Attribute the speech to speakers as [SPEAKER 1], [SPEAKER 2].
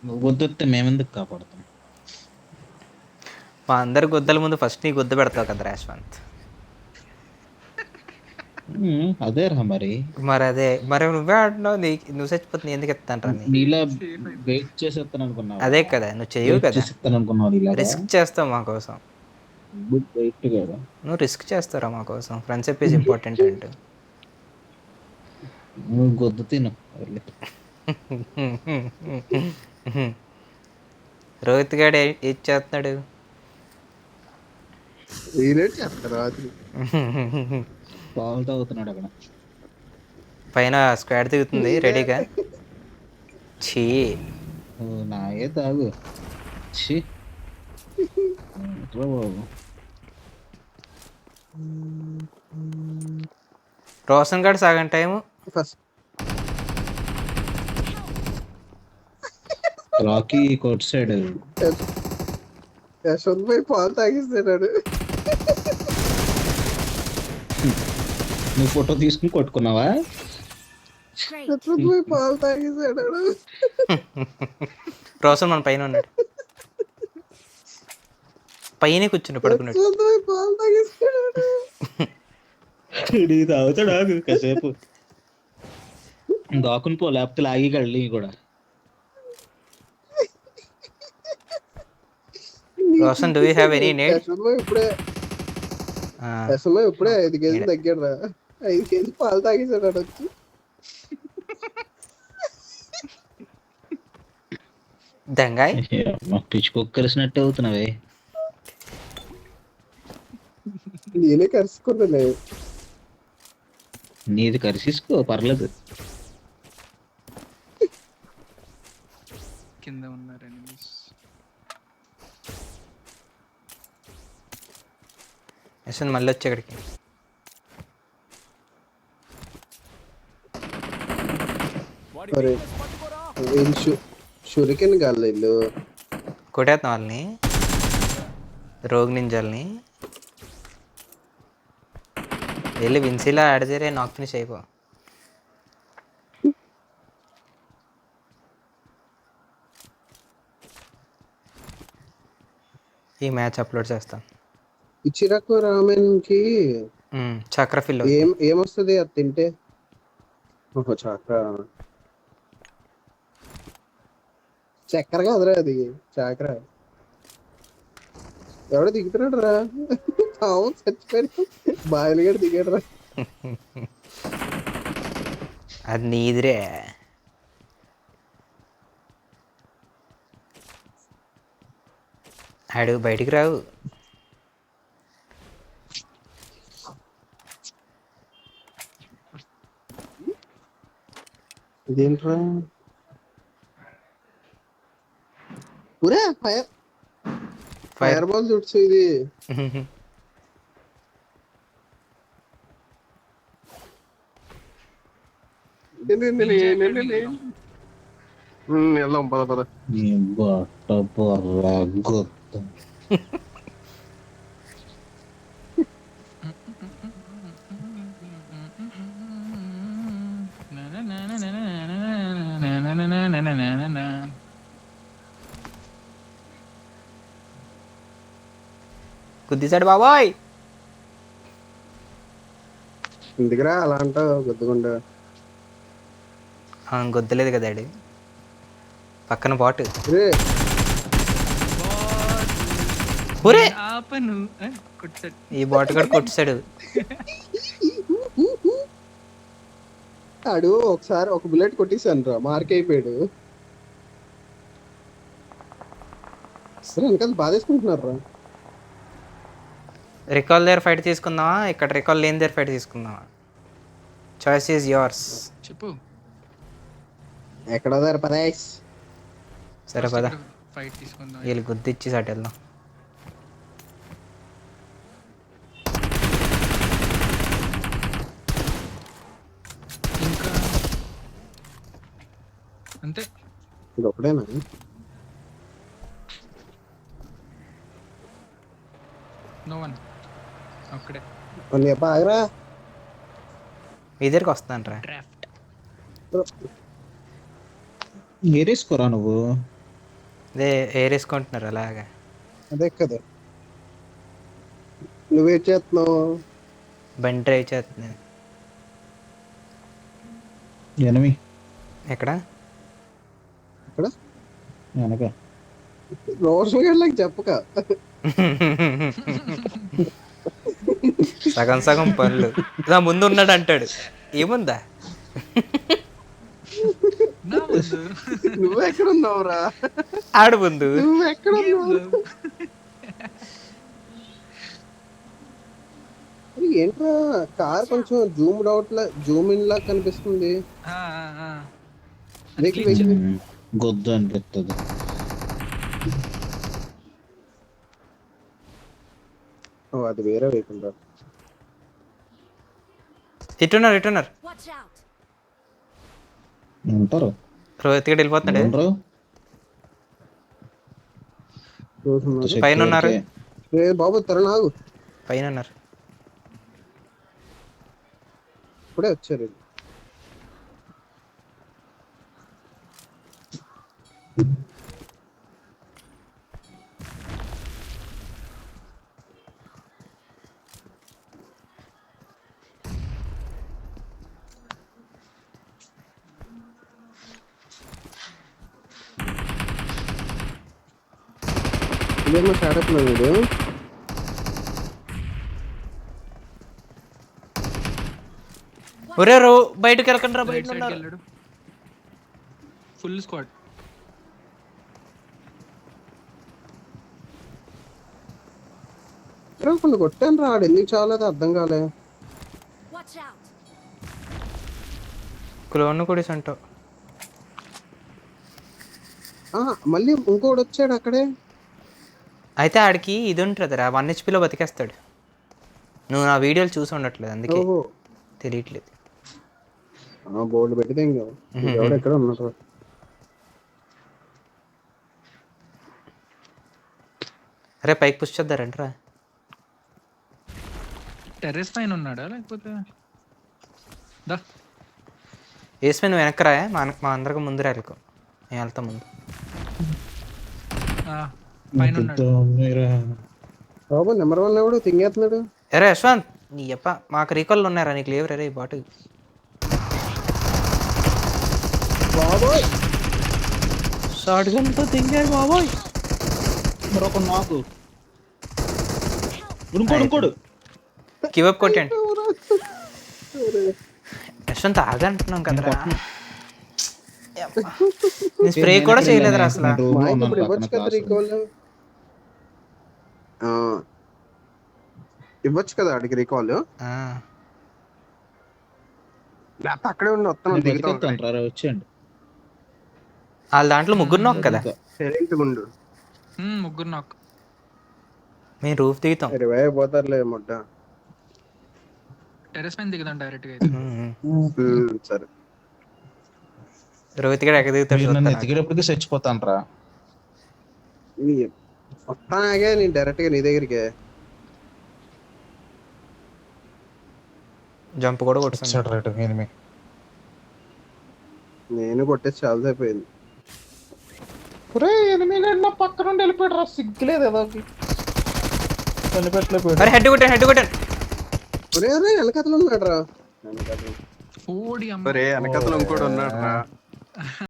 [SPEAKER 1] నువ్వు గుద్దొస్తే మేమెందుకు కాపాడుతాం?
[SPEAKER 2] మా అందరి గుద్దల ముందు ఫస్ట్ నీ గుద్ద పెడతావు కదా యశ్వంత్.
[SPEAKER 1] అదే రా మరి.
[SPEAKER 2] మరి అదే మరి నువ్వే అంటున్నావు, నువ్వు చచ్చిపోతే నేను ఎందుకు ఎత్తాను రా నీ.
[SPEAKER 1] నీలా వెయిట్ చేసేస్తాను అనుకున్నావా?
[SPEAKER 2] అదే కదా నువ్వు చెయ్యవు
[SPEAKER 1] వెయిట్
[SPEAKER 2] కదా,
[SPEAKER 1] చేసేస్తాను అనుకున్నావు ఇలాగా?
[SPEAKER 2] రిస్క్ చేస్తావు మా కోసం.
[SPEAKER 1] వెయిట్ కదా.
[SPEAKER 2] నువ్వు రిస్క్ చేస్తారా మా కోసం, ఫ్రెండ్షిప్ ఈజ్ ఇంపార్టెంట్ అంటూ.
[SPEAKER 1] నువ్వు గొద్దు తిను వెళ్ళి.
[SPEAKER 2] రోహిత్ గాడు ఏం చేస్తున్నాడు?
[SPEAKER 1] పాలు తాగుతున్నాడు అక్కడ.
[SPEAKER 2] పైన స్క్వాడ్ దిగుతుంది రెడీగా. చీ
[SPEAKER 1] నాయే తాగు. ఛీ బాబు.
[SPEAKER 2] రోషన్ గారు సగం టైము
[SPEAKER 1] రాకీ కోట్ సైడ్
[SPEAKER 3] యశ్వంత్ భాయ్ పాలు తాగిస్తాడు.
[SPEAKER 1] నువ్వు ఫోటో తీసుకుని కొట్టుకున్నావా?
[SPEAKER 3] యశ్వంత్ భాయ్ పాలు తాగిస్తాడు.
[SPEAKER 2] రోషన్ మన పైన ఉన్నాడు, పైన కూర్చుని పడుకున్నాడు.
[SPEAKER 3] యశ్వంత్ భాయ్ పాలు తాగిస్తాడు.
[SPEAKER 1] తాగుతాడు ఆగు కాసేపు దాకుని పో, లేకపోతే లాగి కళ్ళి కూడా.
[SPEAKER 2] Roshan, do you have any need?
[SPEAKER 3] Yashwant భాయ్ ఇప్పుడే 5 కేజీలు తగ్గాడు రా. 5 కేజీలు పాలు తాగేసాడు వచ్చి.
[SPEAKER 2] దంగాయ్
[SPEAKER 1] పిచ్చి కుక్కరిసినట్టు అవుతున్నావే.
[SPEAKER 3] నేనే కరుచుకున్నాను.
[SPEAKER 1] నీది కరిసిసుకో పర్లేదు.
[SPEAKER 4] కింద ఉన్నారు ఎనిమిస్.
[SPEAKER 2] యశ్వంత్ మళ్ళీ వచ్చి ఇక్కడికి.
[SPEAKER 3] షురికెన్ గాళ్ళు ఇల్లు
[SPEAKER 2] కొట్టేస్తాం వాళ్ళని, రోగ్ నింజల్ని. వెళ్ళి విన్సీలా ఆడజేరే నాక్ ఫినిష్ అయిపో. ఈ మ్యాచ్ అప్లోడ్ చేస్తాం.
[SPEAKER 3] ఇచ్చిరాకు రామెన్ కి
[SPEAKER 2] చక్ర ఫిల్
[SPEAKER 3] ఏమొస్తుంది అది తింటే? చక్కెర కాదురా అది, చక్కెర. ఎవడో దిగుతున్నాడు రా. అవును చచ్చిపోయాడు, బాయిలు గడ దిగాడు రా.
[SPEAKER 2] అది నీదిరే. ఆడు బయటికి రావు.
[SPEAKER 3] ఇదేంట్రా? ఊరే ఫైర్ బాల్ చుట్సు ఇది. వెళ్దాం పద పద.
[SPEAKER 2] గుద్దిసాడు బాబాయ్.
[SPEAKER 3] ఎందుకురా అలా అంటావు గుద్దుకుండా?
[SPEAKER 2] గుద్దలేదు కదా ఆడు పక్కన బాటు. ఒరే
[SPEAKER 4] ఆపను కొట్టాడు.
[SPEAKER 2] ఈ బాటు కూడా కొట్టాడు.
[SPEAKER 3] ఆడు ఒకసారి ఒక బుల్లెట్ కొట్టేసాను రా, మార్క్ అయిపోయాడు. సరే వెనకాల బాధేసుకుంటున్నారు రా.
[SPEAKER 2] రికాల్ దగ్గర ఫైట్ తీసుకుందామా, ఇక్కడ రికాల్ లేని దగ్గర ఫైట్ తీసుకుందామా? Choice is yours.
[SPEAKER 4] చెప్పు.
[SPEAKER 3] ఎక్కడ పదేష్?
[SPEAKER 2] సరే పద,
[SPEAKER 4] ఫైట్ తీసుకుందాం.
[SPEAKER 2] వీళ్ళు గుద్దిచ్చి సాటి వెళ్దాం.
[SPEAKER 4] ఇంకా అంతే.
[SPEAKER 3] ఇది ఒకటేనా?
[SPEAKER 4] నో వన్ అక్కడే.
[SPEAKER 3] ఆగరా,
[SPEAKER 2] మీ దగ్గరికి వస్తాను రా.
[SPEAKER 4] డ్రాఫ్ట్
[SPEAKER 1] ఏరేసుకోరా నువ్వు.
[SPEAKER 2] అదే ఏరేసుకుంటున్నారు అలాగా.
[SPEAKER 3] అదే కదా. నువ్వేం చేస్తున్నావు?
[SPEAKER 2] బండి డ్రైవ్ చేస్తున్నాను.
[SPEAKER 1] ఎనిమి
[SPEAKER 2] ఎక్కడ?
[SPEAKER 3] ఇక్కడ
[SPEAKER 1] వెనక
[SPEAKER 3] రోషన్ గడ్లకి చెప్పక.
[SPEAKER 2] సగం సగం పనులు. నా ముందు ఉన్నాడు అంటాడు, ఏముందా?
[SPEAKER 4] నా ముందు
[SPEAKER 3] నువ్వెక్కడున్నావురా?
[SPEAKER 2] ఆడు ముందు.
[SPEAKER 3] నువ్వెక్కడున్నావు? అరే ఏంట్రా కార్ కొంచెం జూమ్ ఇన్ లా కనిపిస్తుంది.
[SPEAKER 4] ఆ, ఆ, ఆ.
[SPEAKER 3] వెహికల్ వెహికల్
[SPEAKER 1] గొద్దు అనిపిస్తుంది.
[SPEAKER 3] ఓ అది వేరే వెహికల్ రా.
[SPEAKER 2] ఇటున్నారు ఇటున్నారు.
[SPEAKER 5] Watch out!
[SPEAKER 1] ఉంటారు
[SPEAKER 2] రోహిత్ గడు వెళ్ళిపోతున్నాడు.
[SPEAKER 1] ఉండరు.
[SPEAKER 3] చూస్తున్నారు.
[SPEAKER 2] పైన ఉన్నారు.
[SPEAKER 3] ఏ బాబు తరుణాగు
[SPEAKER 2] పైన ఉన్నారు.
[SPEAKER 3] ఇప్పుడే వచ్చారు. ఇదేమో స్టార్ట్అప్ లో వీడు.
[SPEAKER 2] ఒరే బయటకు వెళ్ళకండి రా, బయట
[SPEAKER 4] రైట్ సైడ్కి
[SPEAKER 2] ఉన్నారు.
[SPEAKER 4] వెళ్ళాడు. Full squad.
[SPEAKER 3] కొన్ని కొట్టాను రా, ఆడు ఎందుకు చాలేదు అర్థం కాలే.
[SPEAKER 5] Watch out!
[SPEAKER 2] క్లోన్ కూడా అంటావు.
[SPEAKER 3] మళ్ళీ ఇంకోటి వచ్చాడు అక్కడే.
[SPEAKER 2] అయితే ఆడికి ఇది ఉంటుంది రా, 1 HP బతికేస్తాడు. నువ్వు నా వీడియోలు చూసి ఉండట్లేదు, అందుకే
[SPEAKER 3] ఓహో
[SPEAKER 2] తెలియట్లేదు.
[SPEAKER 3] బోర్డు పెట్టితే ఇంకా ఎవడు ఎక్కడ ఉన్నాడు.
[SPEAKER 2] అరే పైకి పుష్ చేద్దారంటరా.
[SPEAKER 4] టెర్రస్ పైన ఉన్నాడా లేకపోతే దా
[SPEAKER 2] వేసుమే నువ్వు వెనక్కి రా, మా అందరికి ముందు రాలికో. నేను వెళ్తా ముందు.
[SPEAKER 4] ఆ, పైన ఉన్నాడు.
[SPEAKER 3] బాబు నెంబర్ 1 ఎవడు తింగేస్తున్నాడు.
[SPEAKER 2] అరే యశ్వంత్ నీ అప్ప మాకు రీకాల్ ఉన్నారా, నీకు లేవు రే బాటు.
[SPEAKER 3] బాబోయ్
[SPEAKER 2] షార్ట్ గన్తో తింగారు బాబోయ్.
[SPEAKER 1] మరొక నాకు ఇంకోడు
[SPEAKER 2] కివప్ కొట్టండి. యశ్వంత్ ఆగంటున్నాం కదరా. నేను స్ప్రే కూడా చేయలేదురా అసలు.
[SPEAKER 3] మా ఇంట్లో ఇప్పుడు ఇవ్వచ్చు కదా రీకాల్. ఇవ్వచ్చు కదా అడిగి రీకాల్. లేకపోతే అక్కడే ఉండి వస్తాను దిగుతాను.
[SPEAKER 1] వచ్చేయండి.
[SPEAKER 2] వాళ్ళ దాంట్లో ముగ్గురు నొక్క కదా.
[SPEAKER 3] సైలెంట్ గుండు.
[SPEAKER 4] ముగ్గురు నాకు.
[SPEAKER 2] మేము రూఫ్ దిగుతాం.
[SPEAKER 3] రివైవ్ పోతారులే ముడ్డ.
[SPEAKER 4] టెర్రస్ పైన దిగుదాం డైరెక్ట్ గా అయితే.
[SPEAKER 3] సరే
[SPEAKER 2] రోహిత్ గడ ఎక్కడ దిగుతాడు
[SPEAKER 1] నన్ను
[SPEAKER 2] చూస్తాను.
[SPEAKER 1] ఎత్తికేటప్పటికి చచ్చిపోతాను రా.
[SPEAKER 3] వస్తానాగే నేను డైరెక్ట్ గా నీ దగ్గరికి.
[SPEAKER 2] జంప్ కూడా కొట్టుతాను.
[SPEAKER 1] వచ్చాడు రైట్ ఎనిమి.
[SPEAKER 3] నేను కొట్టేసి చాలా సేపు అయింది.
[SPEAKER 1] ఎనిమి పక్క నుండి వెళ్ళిపోయాడు రా, సిగ్గులేదు ఏదో
[SPEAKER 2] అరే హెడ్ కొట్టాను.
[SPEAKER 3] ఒరే వెనకతలు ఉన్నాడు రా.
[SPEAKER 4] ఓడి అమ్మ.
[SPEAKER 3] వెనకతలు ఇంకోటి ఉన్నాడు రా.